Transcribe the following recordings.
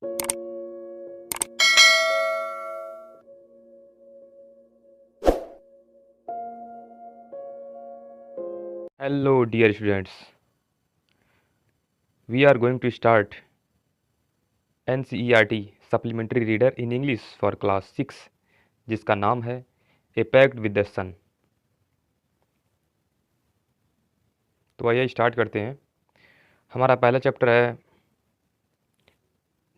Hello, dear students. We are going to start NCERT Supplementary Reader in English for Class 6, जिसका नाम है A Pact with the Sun। तो आइए start करते हैं। हमारा पहला चैप्टर है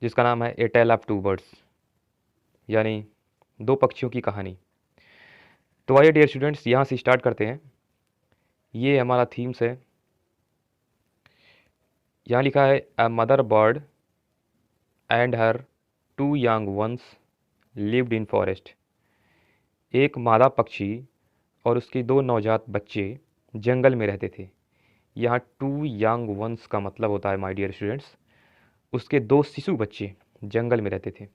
जिसका नाम है ए टेल ऑफ टू बर्ड्स, यानी दो पक्षियों की कहानी। तो आइए डियर स्टूडेंट्स यहाँ से स्टार्ट करते हैं। ये हमारा थीम्स है। यहाँ लिखा है a mother bird and her two young ones lived in forest. एक मादा पक्षी और उसके दो नवजात बच्चे जंगल में रहते थे। यहाँ टू यंग वंस का मतलब होता है माय डियर स्टूडेंट्स, उसके दो शिशु बच्चे जंगल में रहते थे।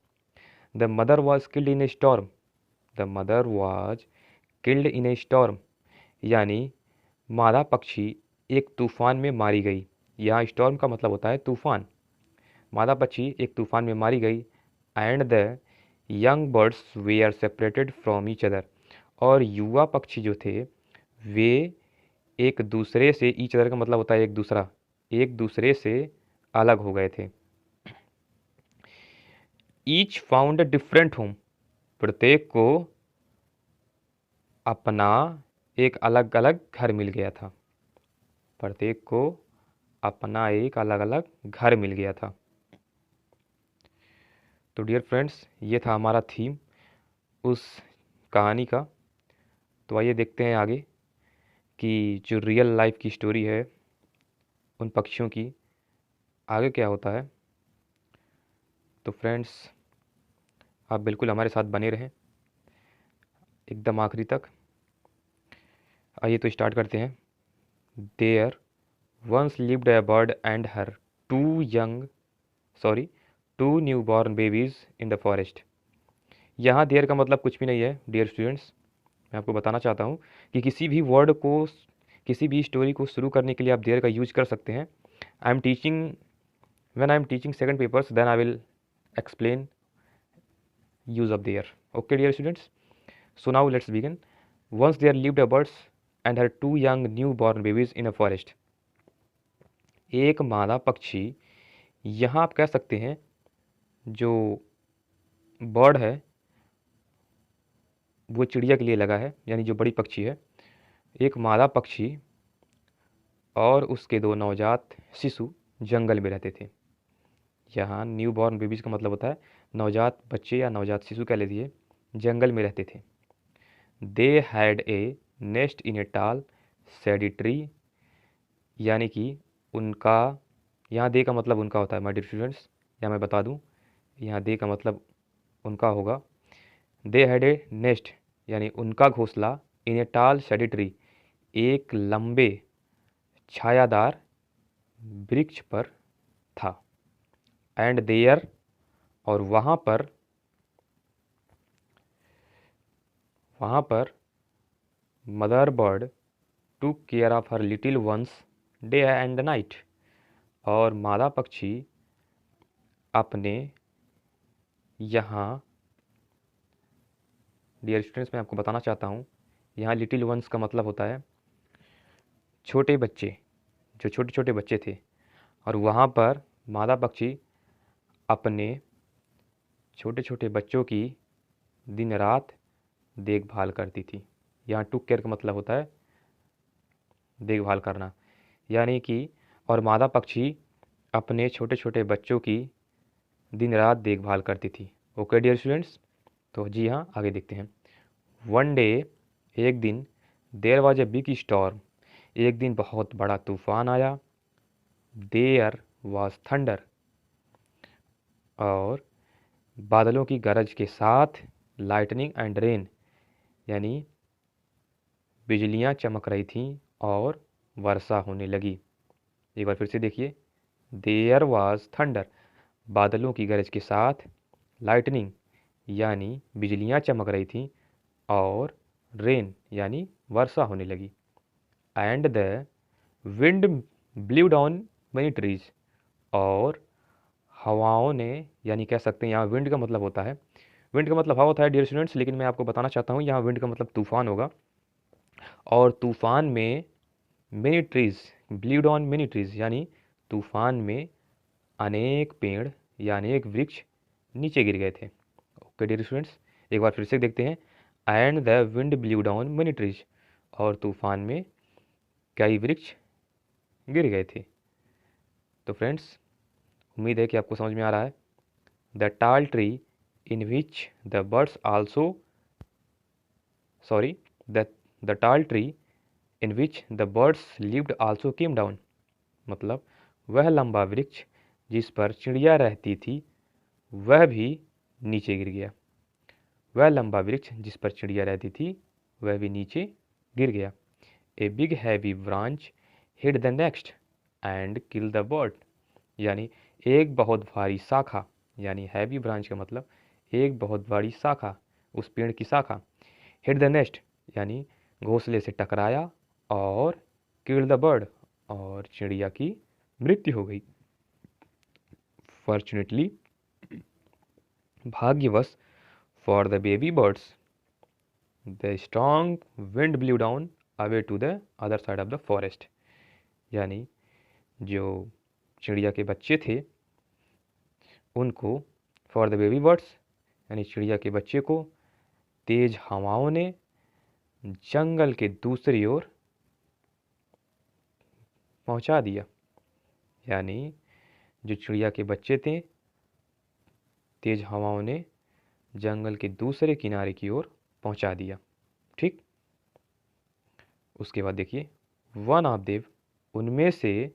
The mother was killed in A storm. The mother was killed in A storm, यानी मादा पक्षी एक तूफान में मारी गई। यहाँ स्टॉर्म का मतलब होता है तूफान। मादा पक्षी एक तूफान में मारी गई। And the young birds they are separated from each other, और युवा पक्षी जो थे वे एक दूसरे से, ईच अदर का मतलब होता है एक दूसरा, एक दूसरे से अलग हो गए थे। Each found a different home, प्रत्येक को अपना एक अलग अलग घर मिल गया था। प्रत्येक को अपना एक अलग अलग घर मिल गया था। तो डियर फ्रेंड्स, ये था हमारा थीम उस कहानी का। तो आइए देखते हैं आगे कि जो रियल लाइफ की स्टोरी है उन पक्षियों की, आगे क्या होता है। तो फ्रेंड्स, आप बिल्कुल हमारे साथ बने रहें एकदम आखिरी तक। आइए तो स्टार्ट करते हैं। There once lived a bird and her two young two new born babies in the forest. यहाँ देयर का मतलब कुछ भी नहीं है डियर स्टूडेंट्स। मैं आपको बताना चाहता हूँ कि किसी भी वर्ड को, किसी भी स्टोरी को शुरू करने के लिए आप देयर का यूज कर सकते हैं। I am teaching, when I am teaching second papers, then I will explain use of there. Okay dear students, so now let's begin. Once there lived a birds and her two young newborn babies in a forest. एक मादा पक्षी, यहाँ आप कह सकते हैं जो bird है वो चिड़िया के लिए लगा है, यानी जो बड़ी पक्षी है। एक मादा पक्षी और उसके दो नवजात शिशु जंगल में रहते थे। यहाँ न्यू बॉर्न बेबीज़ का मतलब होता है नवजात बच्चे या नवजात शिशु कह लीजिए, जंगल में रहते थे। दे हैड ए नेस्ट इन ए टाल सैडी ट्री, यानी कि उनका, यहाँ दे का मतलब उनका होता है माय डियर स्टूडेंट्स, या मैं बता दूँ, यहाँ दे का मतलब उनका होगा। दे हैड ए नेस्ट, यानी उनका घोंसला, इन ए टाल सैडी ट्री, एक लंबे छायादार वृक्ष पर था। एंड देयर, और वहाँ पर मदर बर्ड टूक care of her little ones day and night, और मादा पक्षी अपने यहाँ, डियर स्टूडेंट्स मैं आपको बताना चाहता हूँ, यहाँ लिटिल वंस का मतलब होता है छोटे बच्चे, जो छोटे छोटे बच्चे थे। और वहाँ पर मादा पक्षी अपने छोटे छोटे बच्चों की दिन रात देखभाल करती थी। यहाँ टुक केयर का मतलब होता है देखभाल करना, यानी कि, और मादा पक्षी अपने छोटे छोटे बच्चों की दिन रात देखभाल करती थी। ओके डियर स्टूडेंट्स, तो जी हाँ, आगे देखते हैं। वन डे, एक दिन, there was a big storm, एक दिन बहुत बड़ा तूफान आया। देयर वॉज थंडर, और बादलों की गरज के साथ, लाइटनिंग एंड रेन, यानी बिजलियाँ चमक रही थीं और वर्षा होने लगी। एक बार फिर से देखिए। देयर वाज थंडर, बादलों की गरज के साथ, लाइटनिंग यानी बिजलियाँ चमक रही थीं, और रेन यानी वर्षा होने लगी। And the wind ब्लीव down money trees, और हवाओं ने, यानी कह सकते हैं यहाँ विंड का मतलब होता है, विंड का मतलब हवा होता है डियर स्टूडेंट्स, लेकिन मैं आपको बताना चाहता हूँ यहाँ विंड का मतलब तूफान होगा। और तूफान में many trees bleed on many trees, यानी तूफान में अनेक पेड़ या अनेक वृक्ष नीचे गिर गए थे। ओके डियर स्टूडेंट्स, एक बार फिर से देखते हैं। And the wind bleed on many trees, और तूफान में कई वृक्ष गिर गए थे। तो फ्रेंड्स, उम्मीद है कि आपको समझ में आ रहा है। The tall tree in which the birds also sorry the tall tree in which the birds lived also came down, मतलब वह लंबा वृक्ष जिस पर चिड़िया रहती थी वह भी नीचे गिर गया। वह लंबा वृक्ष जिस पर चिड़िया रहती थी वह भी नीचे गिर गया। A big heavy branch hit the next and kill the bird, यानी एक बहुत भारी शाखा, यानी हैवी ब्रांच का मतलब एक बहुत बड़ी शाखा, उस पेड़ की शाखा। हिट द नेस्ट यानी घोंसले से टकराया, और किल द बर्ड, और चिड़िया की मृत्यु हो गई। फॉर्चुनेटली, भाग्यवश for the baby birds, the strong wind blew down away to the other side of the forest, यानी जो चिड़िया के बच्चे थे उनको, फॉर द बेबी बर्ड्स यानी चिड़िया के बच्चे को, तेज हवाओं ने जंगल के दूसरी ओर पहुंचा दिया। यानी जो चिड़िया के बच्चे थे तेज हवाओं ने जंगल के दूसरे किनारे की ओर पहुंचा दिया। ठीक, उसके बाद देखिए, वन ऑफ देम उनमें से,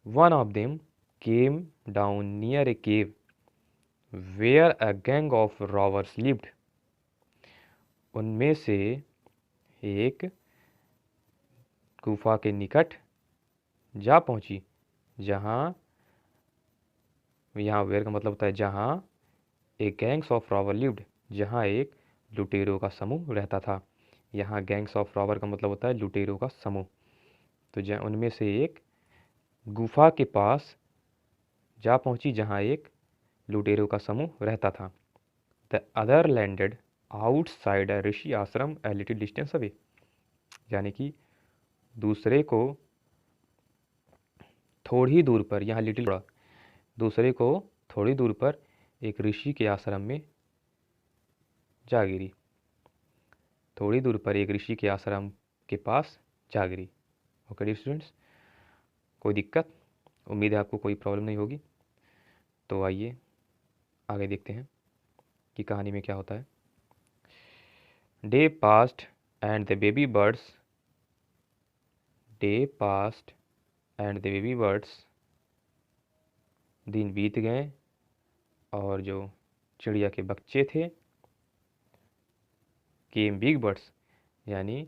one of them came down near a cave where a gang of robbers lived, उनमें से एक गुफा के निकट जा पहुंची जहां, यहाँ वेयर का मतलब होता है जहां, एक गैंग्स ऑफ रॉबर लिव्ड, जहां एक लुटेरों का समूह रहता था। यहाँ गैंग्स ऑफ रॉबर का मतलब होता है लुटेरों का समूह। तो जहाँ उनमें से एक गुफा के पास जा पहुंची जहां एक लुटेरों का समूह रहता था। The other landed outside a rishi ashram a little distance away, यानी कि दूसरे को थोड़ी दूर पर, यहाँ लिटिल दूसरे को थोड़ी दूर पर एक ऋषि के आश्रम में जा गिरी, थोड़ी दूर पर एक ऋषि के आश्रम के पास जा गिरी। ओके डियर स्टूडेंट्स, कोई दिक्कत, उम्मीद है आपको कोई प्रॉब्लम नहीं होगी। तो आइए आगे देखते हैं कि कहानी में क्या होता है। Day past and the baby birds, day past and the baby birds, दिन बीत गए और जो चिड़िया के बच्चे थे, केम बिग बर्ड्स यानी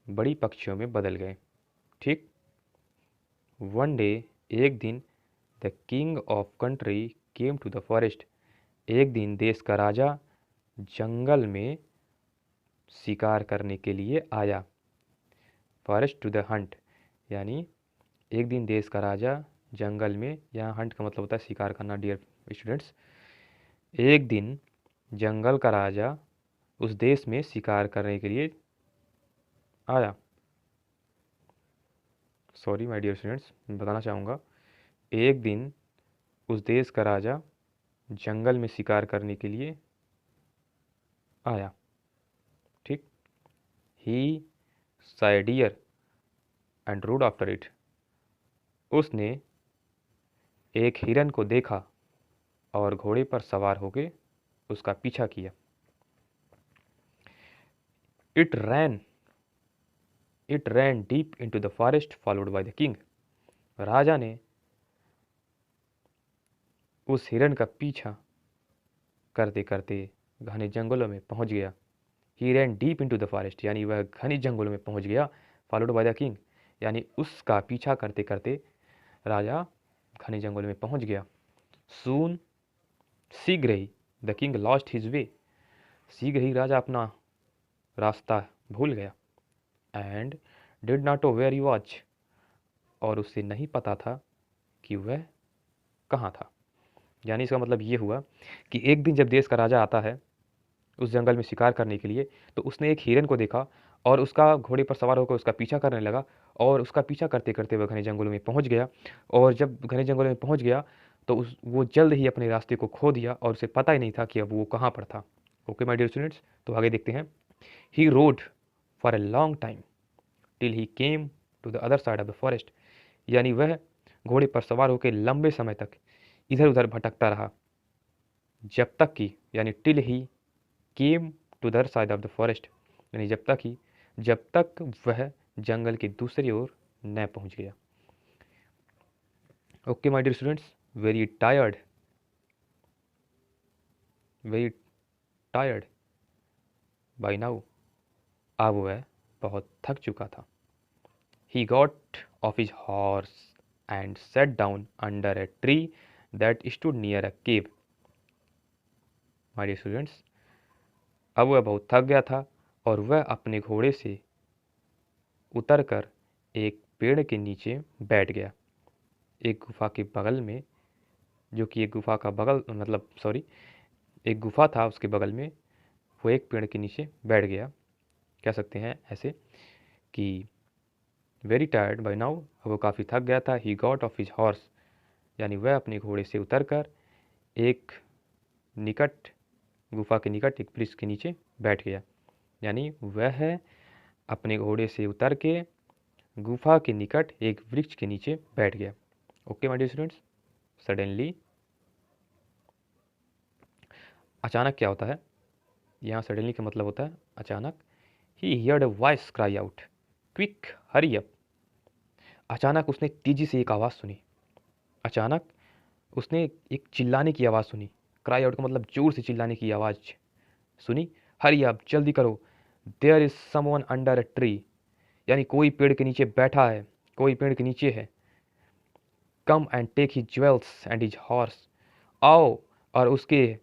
बड़ी पक्षियों में बदल गए। ठीक, वन डे एक दिन, the king of country came to the forest, एक दिन देश का राजा जंगल में शिकार करने के लिए आया। फॉरेस्ट टू द हंट, यानी एक दिन देश का राजा जंगल में, यहाँ हंट का मतलब होता है शिकार करना डियर स्टूडेंट्स। एक दिन जंगल का राजा उस देश में शिकार करने के लिए आया। सॉरी माय डियर स्टूडेंट्स, मैं बताना चाहूँगा, एक दिन उस देश का राजा जंगल में शिकार करने के लिए आया। ठीक, he saw deer and rode after it, उसने एक हिरन को देखा और घोड़े पर सवार होकर उसका पीछा किया। It ran deep into the forest followed by the king, राजा ने उस हिरन का पीछा करते करते घने जंगलों में पहुंच गया। ही रैन डीप इनटू द फॉरेस्ट, यानी वह घने जंगलों में पहुंच गया। फॉलोड बाय द किंग, यानी उसका पीछा करते करते राजा घने जंगलों में पहुंच गया। सून, शीघ्र ही, the king lost his way, शीघ्र ही राजा अपना रास्ता भूल गया। And did not know where he was, और उसे नहीं पता था कि वह कहाँ था। यानी इसका मतलब ये हुआ कि एक दिन जब देश का राजा आता है उस जंगल में शिकार करने के लिए, तो उसने एक हिरन को देखा और उसका घोड़े पर सवार होकर उसका पीछा करने लगा, और उसका पीछा करते करते वह घने जंगलों में पहुंच गया। और जब घने जंगलों में पहुंच गया तो वो जल्द ही अपने रास्ते को खो दिया और उसे पता ही नहीं था कि अब वो कहाँ पर था। ओके माय डियर स्टूडेंट्स, तो आगे देखते हैं। He rode for a long time till he came to the other side of the forest. यानी वह घोड़े पर सवार होकर लंबे समय तक इधर उधर भटकता रहा, जब तक कि, यानी till he came to the other side of the forest, यानी जब तक वह जंगल की दूसरी ओर न पहुंच गया। Okay my dear students, very tired very tired by now, अब वह बहुत थक चुका था। He got off his horse and set down under a tree that stood near a cave. My dear students, अब वह बहुत थक गया था और वह अपने घोड़े से उतरकर एक पेड़ के नीचे बैठ गया, एक गुफा के बगल में, जो कि एक गुफा का बगल मतलब सॉरी एक गुफा था उसके बगल में। वो एक पेड़ के नीचे बैठ गया, कह सकते हैं ऐसे कि वेरी टायर्ड बाय नाउ, वो काफ़ी थक गया था। He got off his horse, यानी वह अपने घोड़े से उतरकर एक निकट गुफा के निकट एक वृक्ष के नीचे बैठ गया, यानी वह अपने घोड़े से उतर के गुफा के निकट एक वृक्ष के नीचे बैठ गया। Okay my dear students, suddenly, अचानक क्या होता है, यहाँ सडनली का मतलब होता है अचानक। He heard a voice cry out, quick hurry up. अचानक उसने तेजी से एक आवाज़ सुनी, अचानक उसने एक चिल्लाने की आवाज़ सुनी। क्राई आउट का मतलब जोर से चिल्लाने की आवाज़ सुनी। हरी अप, जल्दी करो, there is someone under a tree, यानी कोई पेड़ के नीचे बैठा है, कोई पेड़ के नीचे है। Come and take his jewels and his horse, आओ और उसके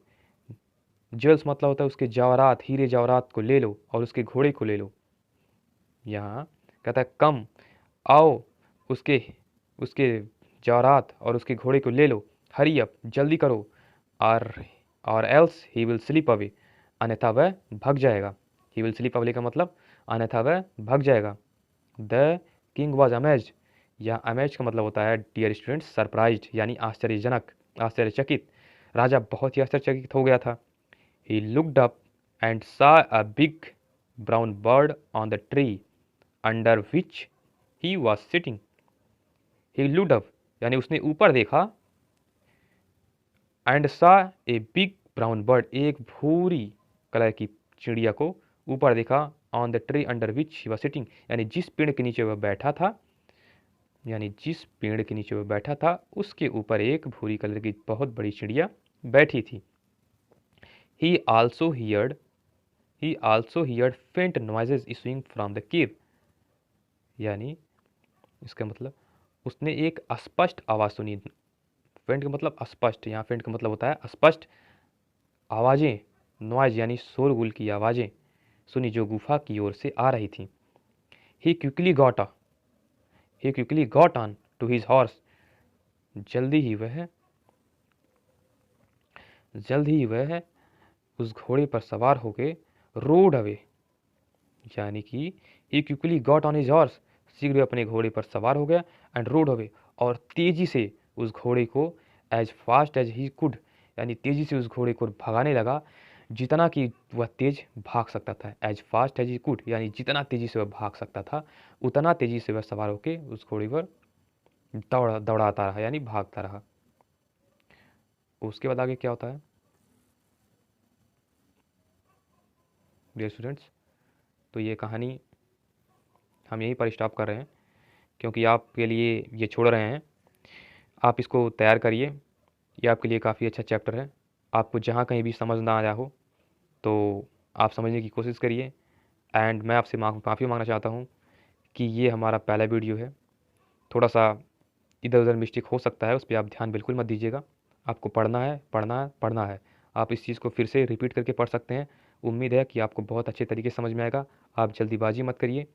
ज्वेल्स मतलब होता है उसके जवाहरात, हीरे जवाहरात को ले लो और उसके घोड़े को ले लो। यहाँ कहता है कम, आओ, उसके उसके जवाहरात और उसके घोड़े को ले लो, हरी अप, जल्दी करो, और else he will slip away, अन्यथा वह भग जाएगा। ही विल स्लिप अवे का मतलब अन्यथा वह भग जाएगा। द किंग वॉज अमेज्ड, या अमेज का मतलब होता है डियर स्टूडेंट्स सरप्राइज्ड, यानी आश्चर्यजनक, आश्चर्यचकित। राजा बहुत ही आश्चर्यचकित हो गया था। He looked up and saw a big brown bird on the tree under which he was sitting. He looked up, यानी उसने ऊपर देखा, and saw a big brown bird, एक भूरी कलर की चिड़िया को ऊपर देखा, on the tree under which he was sitting, यानी जिस पेड़ के नीचे वह बैठा था, यानी जिस पेड़ के नीचे वह बैठा था उसके ऊपर एक भूरी कलर की बहुत बड़ी चिड़िया बैठी थी। He also heard faint noises issuing from the cave, यानी इसका मतलब उसने एक अस्पष्ट आवाज़ सुनी। फेंट का मतलब अस्पष्ट, यहाँ फेंट का मतलब होता है अस्पष्ट आवाज़ें, नॉइज यानी शोरगुल की आवाज़ें सुनी जो गुफा की ओर से आ रही थी। He quickly got on to his horse, जल्दी ही वह उस घोड़े पर सवार होके रोड अवे, यानी कि he quickly got on his horse, शीघ्र अपने घोड़े पर सवार हो गया, एंड रोड अवे, और तेजी से उस घोड़े को as fast as he could, यानी तेजी से उस घोड़े को भगाने लगा, जितना कि वह तेज भाग सकता था। As fast as he could, यानी जितना तेजी से वह भाग सकता था उतना तेजी से वह सवार होके उस घोड़े पर दौड़ाता रहा, यानी भागता रहा। उसके बाद आगे क्या होता है डियर स्टूडेंट्स, तो ये कहानी हम यहीं पर स्टॉप कर रहे हैं, क्योंकि आपके लिए ये छोड़ रहे हैं। आप इसको तैयार करिए, ये आपके लिए काफ़ी अच्छा चैप्टर है। आपको जहाँ कहीं भी समझ ना आया हो तो आप समझने की कोशिश करिए। एंड मैं आपसे माफ़ी मांगना चाहता हूँ कि ये हमारा पहला वीडियो है, थोड़ा सा इधर उधर मिस्टेक हो सकता है, उस पर आप ध्यान बिल्कुल मत दीजिएगा। आपको पढ़ना है, पढ़ना है, पढ़ना है। आप इस चीज़ को फिर से रिपीट करके पढ़ सकते हैं। उम्मीद है कि आपको बहुत अच्छे तरीके से समझ में आएगा। आप जल्दीबाजी मत करिए,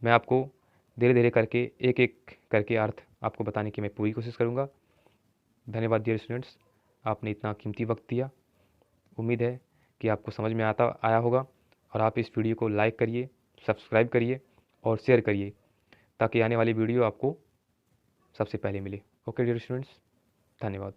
मैं आपको धीरे धीरे करके एक एक करके अर्थ आपको बताने की मैं पूरी कोशिश करूँगा। धन्यवाद डियर स्टूडेंट्स, आपने इतना कीमती वक्त दिया। उम्मीद है कि आपको समझ में आया होगा और आप इस वीडियो को लाइक करिए, सब्सक्राइब करिए और शेयर करिए ताकि आने वाली वीडियो आपको सबसे पहले मिले। ओके डियर स्टूडेंट्स, धन्यवाद।